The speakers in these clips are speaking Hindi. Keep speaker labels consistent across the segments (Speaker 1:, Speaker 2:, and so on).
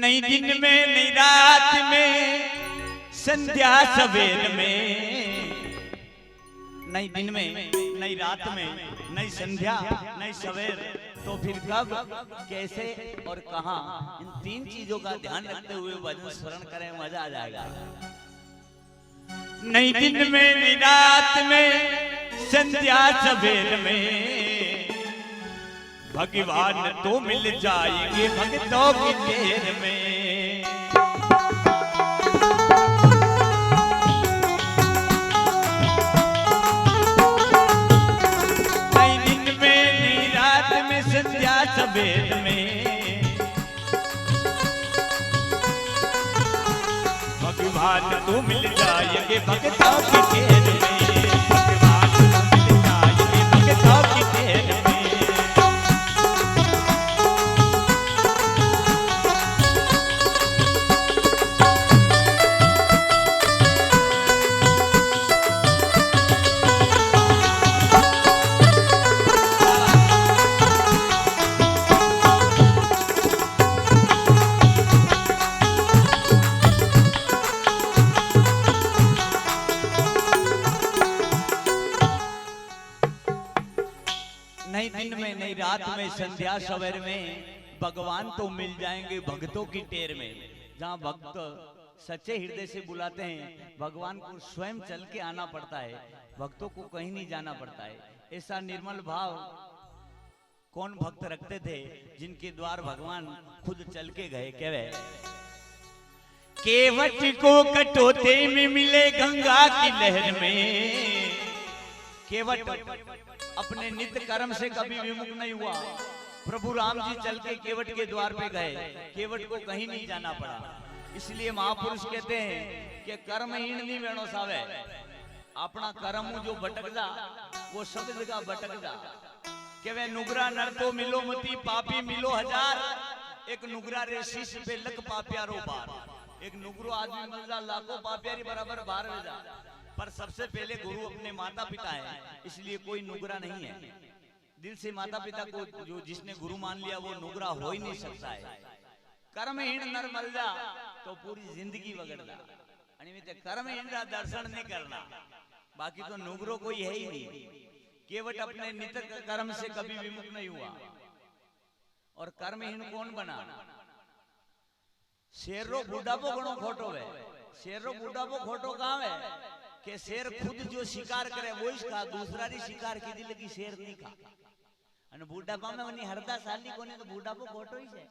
Speaker 1: नई दिन में नई रात में संध्या सवेर में, नई दिन में नई रात में नई संध्या नई सवेर, तो फिर कब कैसे और कहां, इन तीन चीजों का ध्यान रखते हुए भजन स्मरण करें, मजा आ जाएगा। नई दिन में नई रात में संध्या सवेर में भगवान तो मिल जाएंगे भक्तों की ढेर में। नई दिन में नई रात में संध्या सवेर में भगवान तो मिल जाएंगे भक्तों की ढेर में, भगवान तो मिल जाएंगे भक्तों की ढेर में। नई दिन में नई रात में संध्या सवेर में भगवान तो मिल जाएंगे भक्तों की टेर में। जहाँ भक्त सच्चे हृदय से बुलाते हैं, भगवान को स्वयं चल के आना पड़ता है, भक्तों को कहीं नहीं जाना पड़ता है। ऐसा निर्मल भाव कौन भक्त रखते थे जिनके द्वार भगवान खुद चल के गए। कहवे केवट को कटोते में मिले गंगा की लहर में। केवट अपने नित्य कर्म से कभी विमुख नहीं हुआ। प्रभु राम जी चल के केवट के द्वार पे गए, केवट को कहीं नहीं जाना पड़ा। इसलिए महापुरुष कहते हैं कि कर्महीन नहीं वेणो सावे, अपना कर्म जो भटक जा वो सब जगह भटक जा। के वे नुगरा नर तो मिलो मती पापी मिलो हजार, एक नुगरा रे शीश पे लख पापियारो बार। एक नुगरो आदमी मिल जा लाखों पापियारी बराबर बाहर में जा, पर सबसे पहले गुरु अपने माता पिता है, इसलिए कोई नुगरा नहीं है। दिल से माता पिता को जो जिसने गुरु मान लिया वो नुगरा हो ही नहीं सकता है। कर्महीन नर मल जा तो पूरी जिंदगी बगड़ जा, कर्महीन का दर्शन नहीं करना, बाकी तो नुगरो कोई है ही नहीं। केवट अपने नित्य कर्म से कभी विमुख नहीं हुआ। और कर्महीन कौन बना? शेरो बुढ़ापो घणो खोटो है। शेरो बुढ़ापो खोटो कहां है कि शेर खुद जो शिकार करे वो ही खा, दूसरा री शिकार की लगी शेर नहीं खा। અને બુઢાપામાં ઓની હરદા સાલી કોને તો બુઢાપો ખોટો ही છે।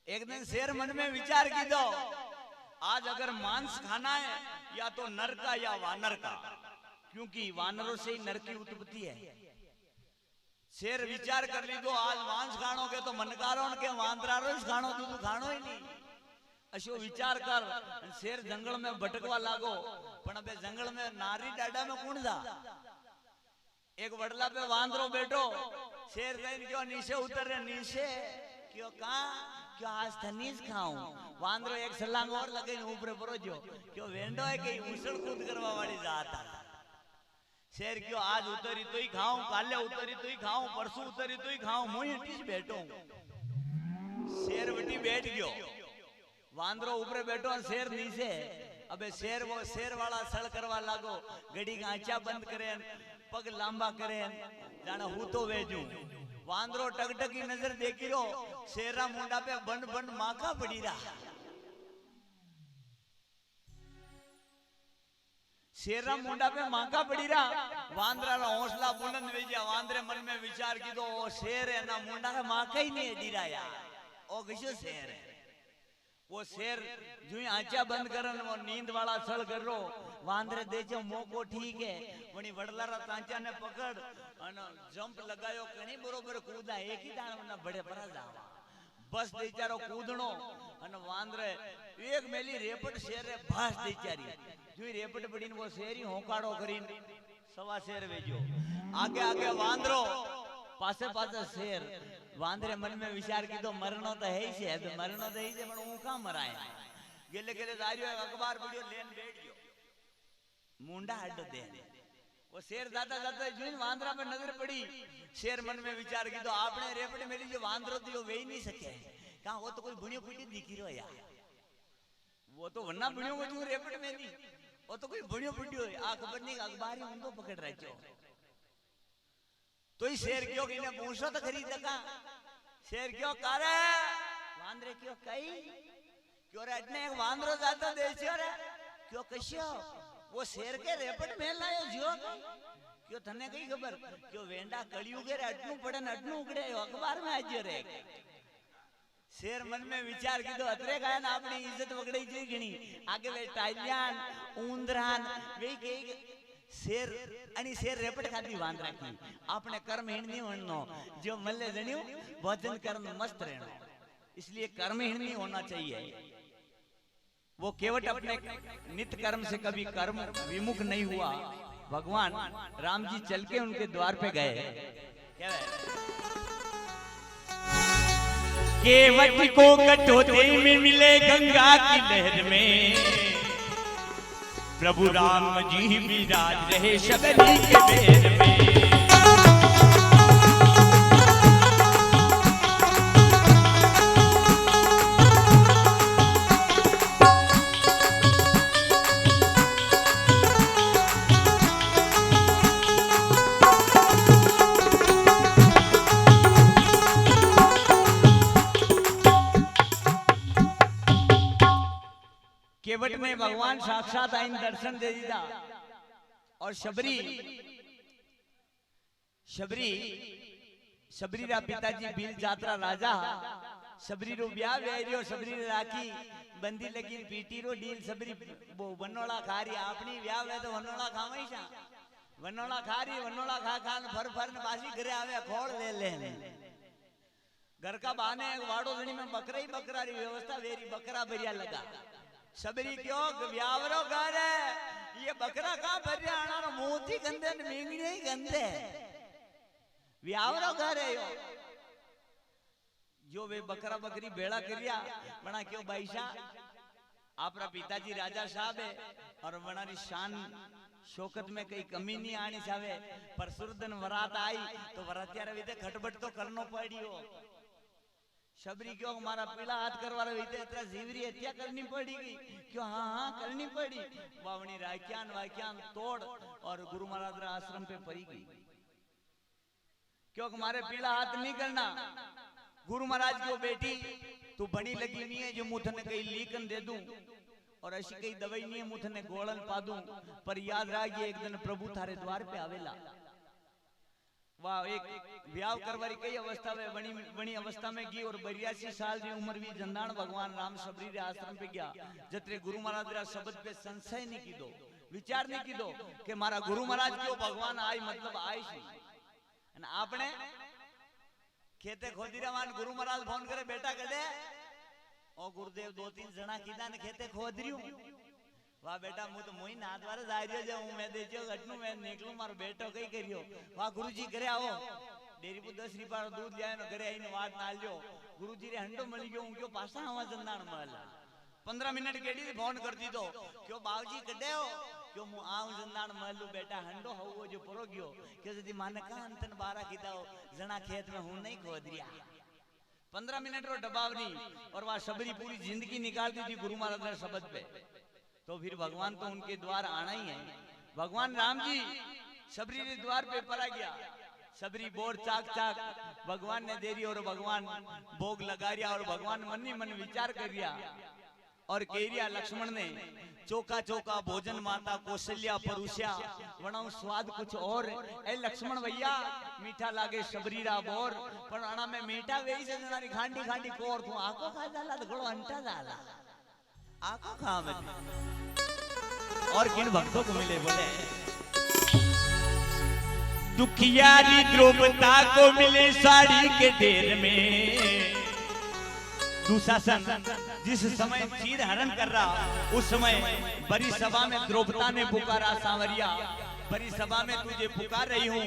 Speaker 1: एक दिन शेर मन में विचार की दो, आज अगर मांस खाना है या तो नर का या वानर का, क्योंकि वानरों से ही नर की उत्पत्ति है। शेर विचार कर ली दो, आज मांस खाणो के तो मनकारो के वांदरारो ही खाणो, दूध खाणो ही नहीं। अशो विचार कर शेर जंगल में भटकवा लागो, पण अबे जंगल में नारी डाडा में कौन जा। एक वडला पे वांदरो बैठो, शेर कहीं क्यों नीचे उतर रहे, नीचे क्यों कहा क्यों आज तनीज खाऊं। वांदरो एक सलांग और लगे ऊपर परोजो क्यों वेंडो है कि उछल कूद करवा वाली जाता। शेर क्यों आज उतरी तो ही खाऊं, काले उतरी तो ही खाऊं, परसों उतरी तो ही खाऊं, मुझे टीच बैठो। शेर बटी बैठ गयो, वांदरो ऊपर बैठो, शेर नीचे। अबे शेर वो शेर वाला सड़ करवा लागो, गड़ी का आंचा बंद करे, पग लांबा करे, जाना हूं तो वेजू। वांदरो टकटकी नजर देखी रो, शेरा मुंडा पे बंड बंड माका पड़ी रहा। शेरा मुंडा पे माका पड़ी रहा, वांदरा रा हौसला बुलंद हो गया। वांदरे मन में विचार की दो ओ शेर है ना, मुंडा का माका ही नहीं दी रहा यार, ओ किसो शेर है। वो शेर जो आंचा बंद करन वो नींद वाला छल कर रो, वांदरे देजो मोको ठीक है, वणी वडलारा तांचा ने पकड़ अन जंप लगायो, कणी बरोबर कूदा, एक ही दाण में बड़े बरा जावा। बस बेचारो कूदणो अन वांदरे एक मेली रेपट शेर रे भास बेचारी जो रेपट पड़ीन वो शेरी होकाड़ो करीन सवा शेर वेजो। आगे आगे वांदरो, पासे पासे शेर। वांदरे मन में विचार की तो मरनो तो है ही से, तो मरनो तो है ही से, पण ऊ का मराया। गेले गेले दारियो अखबार वीडियो लेन बैठ गयो, मुंडा हड्डो दे। वो शेर जाता जाता जुइन वांदरा पे नजर पड़ी। शेर मन में विचार की तो आपने रेपट मेली जो वांदरो दियो वे ही नहीं सके, कहा वो तो कोई बुनियो पीटी दिखी रहो यार, वो तो वरना बुनियो को जो रेपट में नहीं, वो तो कोई बुनियो पीटी हो आ खबर नहीं अखबार में उनको पकड़ रहे छो। तो ही शेर क्यों कि ने पूछो तो खरीद का शेर क्यों करे वांद्रे क्यों कई क्यों रे इतने एक वांद्रो जातो देशो रे क्यों कश्यो वो शेर के रेपट में लायो जियो क्यों थने कई खबर क्यों वेंडा कड़ियुगे रे अटनू पड़े न अटनू उगड़े अखबार में आज रे। शेर मन में विचार कीधो अतरे काया ना अपनी इज्जत वगड़ई जी घणी आगे वे टाइलियान उंदरान वे के शेर आणि शेर रेपट खाती वांद्रा की आपने कर्महीन नहीं होनो जो मल्ले जणियो भजन कर्म मस्त रहनो, इसलिए कर्महीन नहीं होना चाहिए। वो केवट अपने नित्य कर्म से कभी कर्म विमुख नहीं हुआ। भगवान राम जी चल के उनके द्वार पे गए, क्या केवट को कटोते में मिले गंगा की लहर में, प्रभु राम जी विराज रहे शबरी के बेर में। केवट ने भगवान साक्षात आइन दर्शन दे दिया और शबरी रा पिताजी बिल जात्रा राजा शबरी रो ब्याह वेरियो शबरी राखी बंदी लगी पीटी रो डील शबरी वनोला खारी अपनी ब्याह वे तो वनोला खावई छा वनोला खारी वनोला खा खान फर फर ने पासी घरे आवे खोड़ ले ले घर का बहाने एक वाड़ो जणी में बकरा ही बकरा री व्यवस्था वेरी बकरा भरिया लगा। शबरी क्यों व्यावरो घर है ये बकरा कहां भरिया आना मोती गंदे ने मेंगड़े ही गंदे व्यावरो घर है यो जो वे बकरा बकरी बेड़ा करिया बना क्यों बाईशा आपरा पिताजी राजा साहब है और बनारी शान शौकत में कई कमी नहीं आनी चाहे पर सुरदन वरात आई तो वरातिया रविते खटबट तो करनो पड़ियो। शबरी क्यों हमारा पीला हाथ करवा रहे थे इतना जीवरी हत्या करनी पड़ेगी क्यों हाँ करनी पड़ी बावनी राख्यान वाख्यान तोड़ और गुरु महाराज आश्रम पे पड़ी गई क्यों हमारे पीला हाथ नहीं करना गुरु महाराज की बेटी तू बड़ी लगी नहीं है जो मुथने कई लीकन दे दूं और ऐसी कई दवाई नहीं है मुथने गोलन पा दूं पर याद रह एक दिन प्रभु थारे द्वार पे आवेला वाह एक ब्याह करवारी कई अवस्था में बनी अवस्था में गई और 82 साल की उम्र भी जंदान भगवान राम शबरी रे आश्रम पे गया जत्रे गुरु महाराज रा शब्द पे संशय नहीं की दो विचार नहीं की दो कि मारा गुरु महाराज क्यों भगवान आई मतलब आई सी અને આપણે ખેતે ખોદીરાવાન ગુરુ મહારાજ ફોન કરે બેટા કદે ઓ ગુરુદેવ દો तीन જણા કીધા ને ખેતે ખોદર્યું वाह बेटा मु तो मोई नाथ वाले जारियो जे हूं मैं देजो घटनु मैं निकलू मारो बेटो कई करियो वाह गुरुजी करे आओ डेरी पु 10 रुपया दूध लाए न घरे आईने वाट नालजो गुरुजी रे हंडो मળી गयो क्यों पासा आवा जंदाण મળला 15 मिनट केडी फोन कर दी तो क्यों बावजी कडेओ क्यों मु आऊ जंदाण મળલું बेटा हंडो होवो जो परो गयो के जदी माने का अंतन 12 कीधाओ जना खेत में हूं नहीं खोदरिया 15 मिनट रो डबावनी और वहां शबरी पूरी जिंदगी निकाल दी थी गुरु महाराज रे शब्द पे। तो फिर भगवान तो उनके द्वार आना ही है। भगवान राम जी शबरी के द्वार पे पड़ा गया शबरी बोर चाक चाक भगवान ने दे रही और भगवान भोग लगा रिया और भगवान मन ही मन विचार कर रिया और केरिया लक्ष्मण ने चोका चोका भोजन माता कौशल्या परुष्या वणाऊ स्वाद कुछ और ए लक्ष्मण भैया मीठा लागे शबरी रा बोर पण आना में मीठा वेई से जनारी खांडी खांडी कोर तू आको खा जाला तो घणो अंटा जाला आको खा में और किन भक्तों को मिले बोले दुखियारी द्रौपदा को मिले साड़ी के ढेर में दुशासन जिस समय चीर हरण कर रहा उस समय बड़ी सभा में द्रौपदा ने पुकारा सांवरिया बड़ी सभा में तुझे पुकार रही हूँ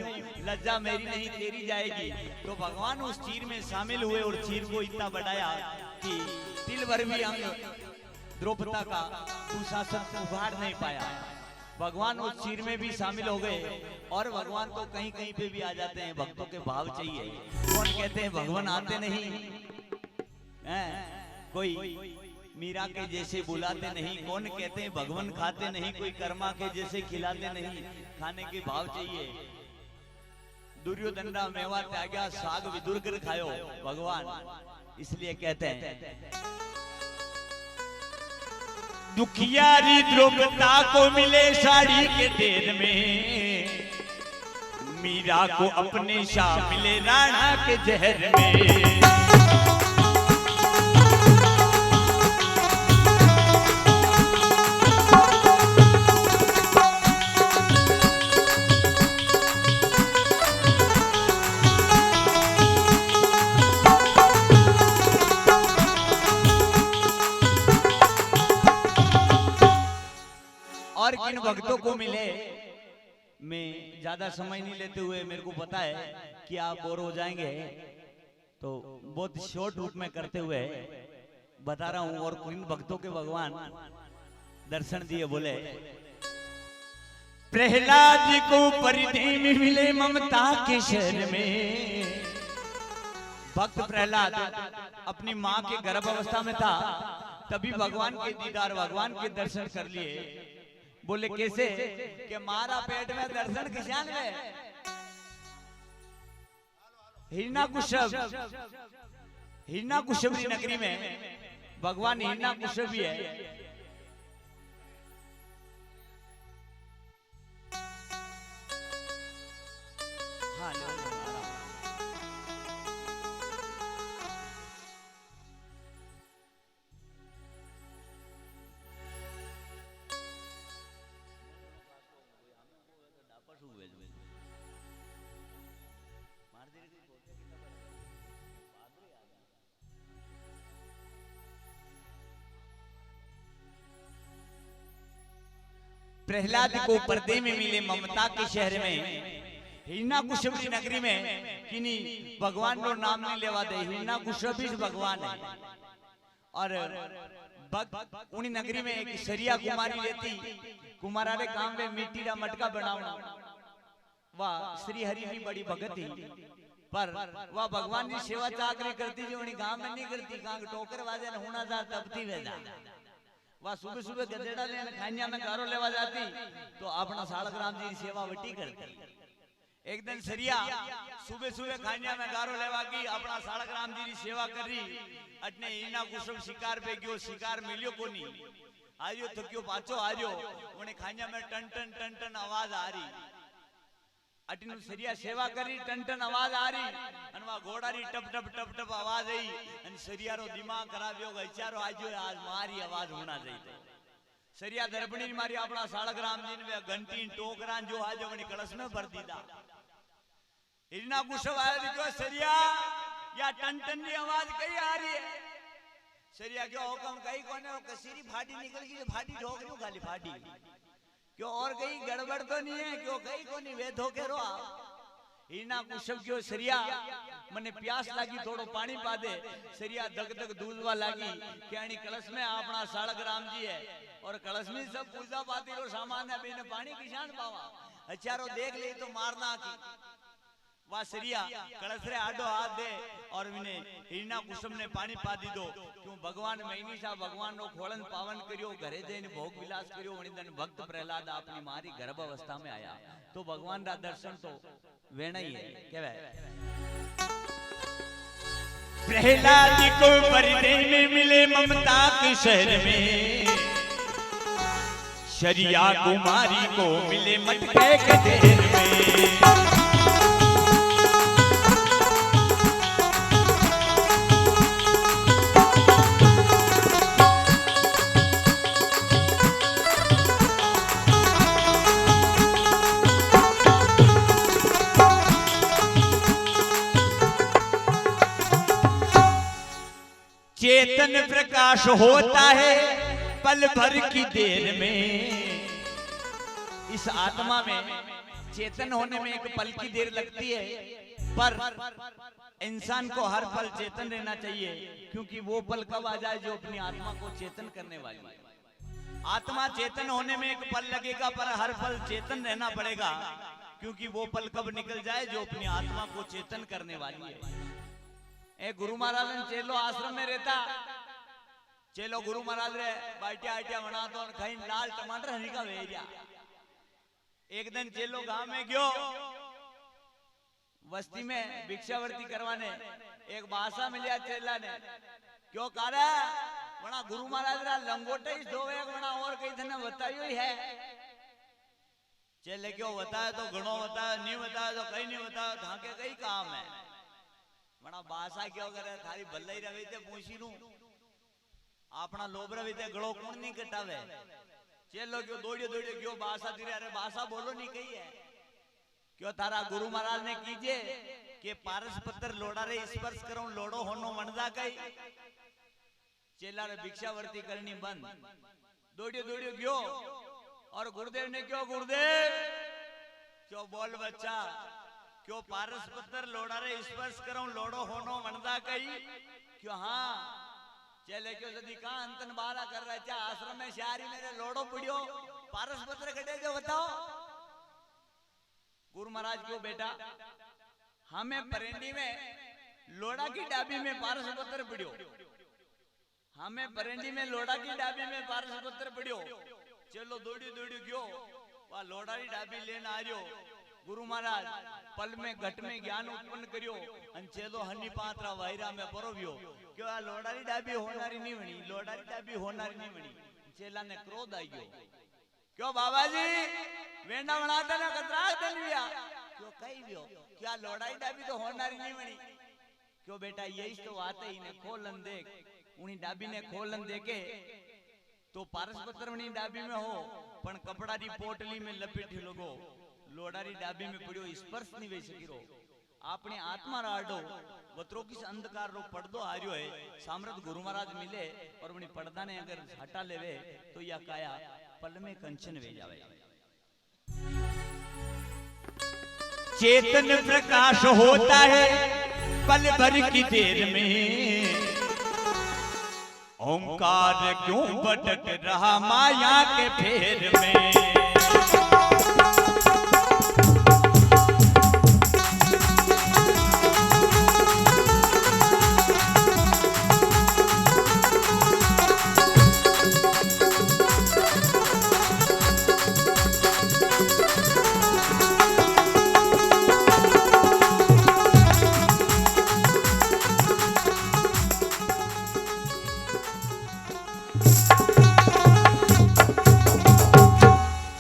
Speaker 1: लज्जा मेरी नहीं तेरी जाएगी। तो भगवान उस चीर में शामिल हुए और चीर को इतना बढ़ाया कि तिल भर भी अंग द्रौपदा का दुशासन उभार नहीं पाया। भगवान उस चीर में भी शामिल हो गए और भगवान तो कहीं कहीं पे भी आ जाते हैं। भक्तों के भाव चाहिए। कौन कहते हैं भगवान आते नहीं कोई मीरा के जैसे बुलाते नहीं, कौन कहते हैं भगवान खाते नहीं, कोई कर्मा के जैसे खिलाते नहीं, खाने के भाव चाहिए। दुर्योधन मेवा त्यागा साग विदुर कर खायो भगवान, इसलिए कहते हैं दुखियारी द्रौपदा को मिले साड़ी के ढेर में, मीरा को अपने शाह मिले राणा के जहर में। और किन भक्तों को मिले, मैं ज्यादा समय नहीं लेते हुए, मेरे को पता है कि आप बोर हो जाएंगे, तो बहुत शॉर्ट रूप में करते हुए बता रहा हूं। और किन भक्तों के भगवान दर्शन दिए, बोले प्रहलाद जी को परिधि में मिले ममता के शहर में। भक्त प्रहलाद अपनी माँ के गर्भ अवस्था में था, तभी भगवान के दीदार, भगवान के दर्शन कर लिए। बोले कैसे कि मारा पेट में दर्शन किसान में हिरण्यकुशबरी नगरी में भगवान हिरण्यकुशबी है। हाँ, प्रहलाद को पर्दे में मिले ममता के शहर में, हिरण्यकुशबरी नगरी में किन्हीं भगवान नो नाम नहीं लेवा दे, हिरण्यकुशबी भगवान है। और उन्हीं नगरी में एक सरिया कुमारी रहती, कुमारा रे काम में मिट्टी का मटका बनावना। वाह श्री हरि की बड़ी भगत थी, पर वह भगवान की सेवा चाकरी करती जो उन्हीं गांव में नहीं करती, कांग टोकर वाजे न होना जा तबती वेदा। वह सुबह सुबह गधेड़ा लेने खानिया में गारो लेवा जाती, तो अपना सालग्राम जी की सेवा वटी करती। एक दिन सरिया सुबह सुबह खानिया में गारो लेवा की, अपना सालग्राम जी की सेवा करी। अटने हिरण्यकुशब शिकार पे गयो, शिकार मिलियो कोनी, आयो तो क्यों पाछो आयो, उन्हें खानिया में टन टन टन टन आवाज आ रही। अटनु सरिया सेवा करी, टन टन आवाज आ रही, अन वा घोड़ा री टप टप टप टप आवाज आई, अन सरिया रो दिमाग खराब हो गयो, चारो आजो आज मारी आवाज होना चाहिए। सरिया दरबणी मारी अपना सालग्राम जी ने घंटी टोकरान जो आज वनी कलश में भर दीदा। हिरण्यकुशब आया देखो सरिया या टन टन की आवाज कई आ रही है। सरिया क्यों हुक्म कई कोने, वो कसीरी फाटी निकल गई, फाटी ठोक रही खाली फाटी, क्यों और कहीं गड़बड़ तो नहीं है, क्यों कहीं को नहीं वे धोखे रो। हिरण्यकुशब क्यों सरिया मने प्यास लागी, थोड़ो पानी पा दे। सरिया दग दग दूधवा लागी, क्याणी कलश में अपना सालग्राम जी है, और कलश में सब पूजा पाती रो सामान है, बेने पानी किसान पावा। अचारो देख ले तो मारना की। वह सरिया कलश रे आडो हाथ दे, और इन्हें हिरण्यकुशब ने पानी पा दी दो। क्यों भगवान महीनी सा भगवान नो खोलन पावन करियो, घरे जैन भोग विलास करियो। वणी दिन भक्त प्रहलाद अपनी मारी गर्भ अवस्था में आया, तो भगवान रा दर्शन तो वेणा ही है। कहवे प्रहलाद को परिधि में मिले ममता के शहर में, शरिया कुमारी को मिले मटके के ढेर में। चेतन प्रकाश होता है पल भर की देर में। इस आत्मा में चेतन होने में एक पल की देर लगती है, पर इंसान को हर पल चेतन रहना चाहिए, क्योंकि वो पल कब आ जाए जो अपनी आत्मा को चेतन करने वाली है। आत्मा चेतन होने में एक पल लगेगा, पर हर पल चेतन रहना पड़ेगा, क्योंकि वो पल कब निकल जाए जो अपनी आत्मा को चेतन करने वाली है। एक गुरु महाराज ने चेलो आश्रम में रहता। चेलो गुरु महाराज रे बाटिया आटिया बना तो खाई लाल टमाटर हनी का भेजा। एक दिन चेलो गांव में गयो बस्ती में भिक्षावर्ती करवाने। एक बासा मिलिया चेला ने क्यों कारा वना गुरु महाराज रा लंगोटे ही धोवे वना और कई थने बतायो ही है। चेले क्यों बताया तो घणो बताया, नहीं बताया तो कहीं नहीं बताया, धाके कई काम है। वना बासा क्यों करे थारी भलाई रवे ते पूछी रू अपना लोभ रवे ते गळो कौन नहीं कटावे। चेलो क्यों दौड़ियो दौड़ियो क्यों बासा धीरे अरे बासा बोलो नहीं कही है क्यों तारा गुरु महाराज ने कीजे कि पारस पत्थर लोड़ा रे स्पर्श करो लोड़ो होनो वणदा कई। चेला रे भिक्षावर्ती करनी बंद दौड़ियो दौड़ियो गयो और गुरुदेव ने क्यों गुरुदेव क्यों बोल बच्चा क्यों पारस पत्थर लोड़ा रे स्पर्श करो लोड़ो होनो वणदा कई क्यों हाँ। चेले क्यों सदी का अंतन बारा कर रहा है आश्रम में शारी मेरे लोड़ो पड़ियो पारस पत्थर कटे जो बताओ। गुरु महाराज क्यों बेटा हमें परेंडी में लोड़ा की डाबी में पारस पत्थर पड़ियो, हमें परेंडी में लोड़ा की डाबी में पारस पत्थर पड़ियो। चलो दौड़ी दौड़ी गयो वह लोड़ा की डाबी लेना आ रहो। गुरु महाराज पल में घट में ज्ञान उत्पन्न करियो अन चेलो हनी पात्रा वायरा में परोव्यो क्यों आ लोडारी डाबी होनारी नहीं बनी, लोडारी डाबी होनारी नहीं बनी। चेला ने क्रोध आई गयो क्यों बाबा जी वेंडा बनाता ना कतरा दलविया क्यों कही गयो क्या लोडारी डाबी तो होनारी नहीं बनी क्यों बेटा यही तो बात है। इन्हें खोलन देख उन्हीं डाबी ने खोलन देके तो पारस पत्थर वनी डाबी में हो पण कपड़ा री पोटली में लपेटी लोगो लोडारी डाबी में पड़ियो स्पर्श नहीं वे सकीरो। आपने आत्मा राडो वत्रो किस अंधकार रो पर्दो आर्यो है सामर्थ गुरु महाराज मिले और वनी पर्दा ने अगर हटा लेवे तो या काया पल में कंचन वे जावे। चेतन प्रकाश होता है पल भर की देर में, ओंकार क्यों भटक रहा माया के फेर में।